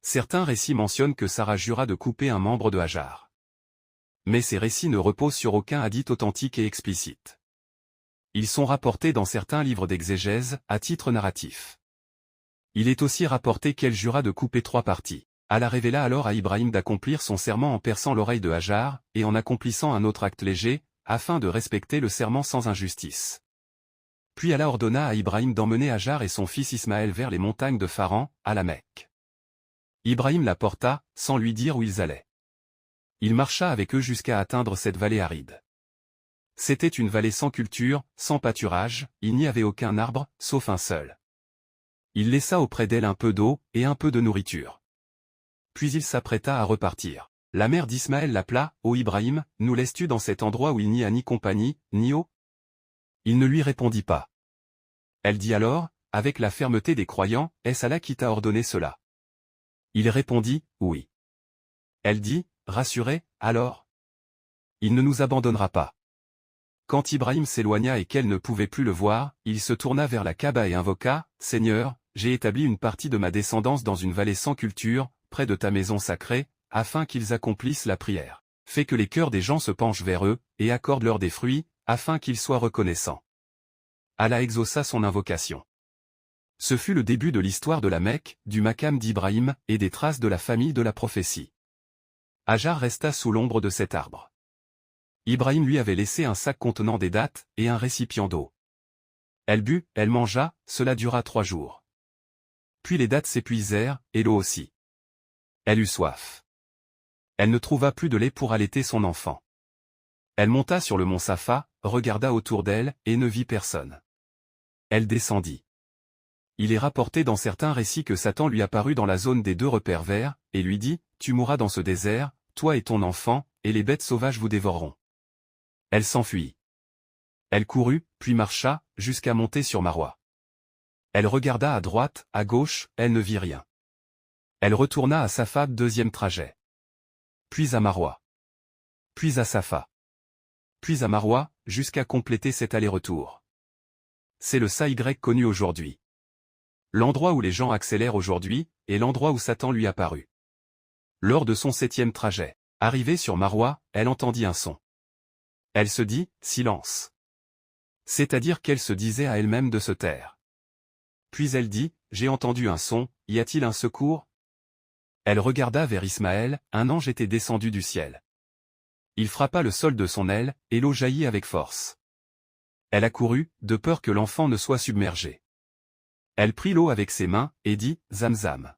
Certains récits mentionnent que Sarah jura de couper un membre de Hajar. Mais ces récits ne reposent sur aucun hadith authentique et explicite. Ils sont rapportés dans certains livres d'exégèse, à titre narratif. Il est aussi rapporté qu'elle jura de couper 3 parties. Allah révéla alors à Ibrahim d'accomplir son serment en perçant l'oreille de Hajar, et en accomplissant un autre acte léger, afin de respecter le serment sans injustice. Puis Allah ordonna à Ibrahim d'emmener Hajar et son fils Ismaël vers les montagnes de Pharan, à la Mecque. Ibrahim la porta, sans lui dire où ils allaient. Il marcha avec eux jusqu'à atteindre cette vallée aride. C'était une vallée sans culture, sans pâturage, il n'y avait aucun arbre, sauf un seul. Il laissa auprès d'elle un peu d'eau, et un peu de nourriture. Puis il s'apprêta à repartir. La mère d'Ismaël l'appela, « Ô Ibrahim, nous laisses-tu dans cet endroit où il n'y a ni compagnie, ni eau ?» Il ne lui répondit pas. Elle dit alors, avec la fermeté des croyants, « Est-ce Allah qui t'a ordonné cela ?» Il répondit, « Oui. » Elle dit, rassurée, « Alors ? Il ne nous abandonnera pas. » Quand Ibrahim s'éloigna et qu'elle ne pouvait plus le voir, il se tourna vers la Kaaba et invoqua, « Seigneur, j'ai établi une partie de ma descendance dans une vallée sans culture, près de ta maison sacrée, afin qu'ils accomplissent la prière. Fais que les cœurs des gens se penchent vers eux, et accorde-leur des fruits, afin qu'ils soient reconnaissants. » Allah exauça son invocation. Ce fut le début de l'histoire de la Mecque, du Maqam d'Ibrahim, et des traces de la famille de la prophétie. Hajar resta sous l'ombre de cet arbre. Ibrahim lui avait laissé un sac contenant des dattes, et un récipient d'eau. Elle but, elle mangea, cela dura 3 jours. Puis les dattes s'épuisèrent, et l'eau aussi. Elle eut soif. Elle ne trouva plus de lait pour allaiter son enfant. Elle monta sur le mont Safa, regarda autour d'elle, et ne vit personne. Elle descendit. Il est rapporté dans certains récits que Satan lui apparut dans la zone des 2 repères verts, et lui dit, « Tu mourras dans ce désert, toi et ton enfant, et les bêtes sauvages vous dévoreront. » Elle s'enfuit. Elle courut, puis marcha, jusqu'à monter sur Marwa. Elle regarda à droite, à gauche, elle ne vit rien. Elle retourna à Safa, 2e trajet. Puis à Marwa. Puis à Safa. Puis à Marwa, jusqu'à compléter cet aller-retour. C'est le Sa'i connu aujourd'hui. L'endroit où les gens accélèrent aujourd'hui, est l'endroit où Satan lui apparut. Lors de son 7e trajet, arrivée sur Marwa, elle entendit un son. Elle se dit, silence. C'est-à-dire qu'elle se disait à elle-même de se taire. Puis elle dit, j'ai entendu un son, y a-t-il un secours? Elle regarda vers Ismaël, un ange était descendu du ciel. Il frappa le sol de son aile, et l'eau jaillit avec force. Elle accourut, de peur que l'enfant ne soit submergé. Elle prit l'eau avec ses mains, et dit, Zamzam.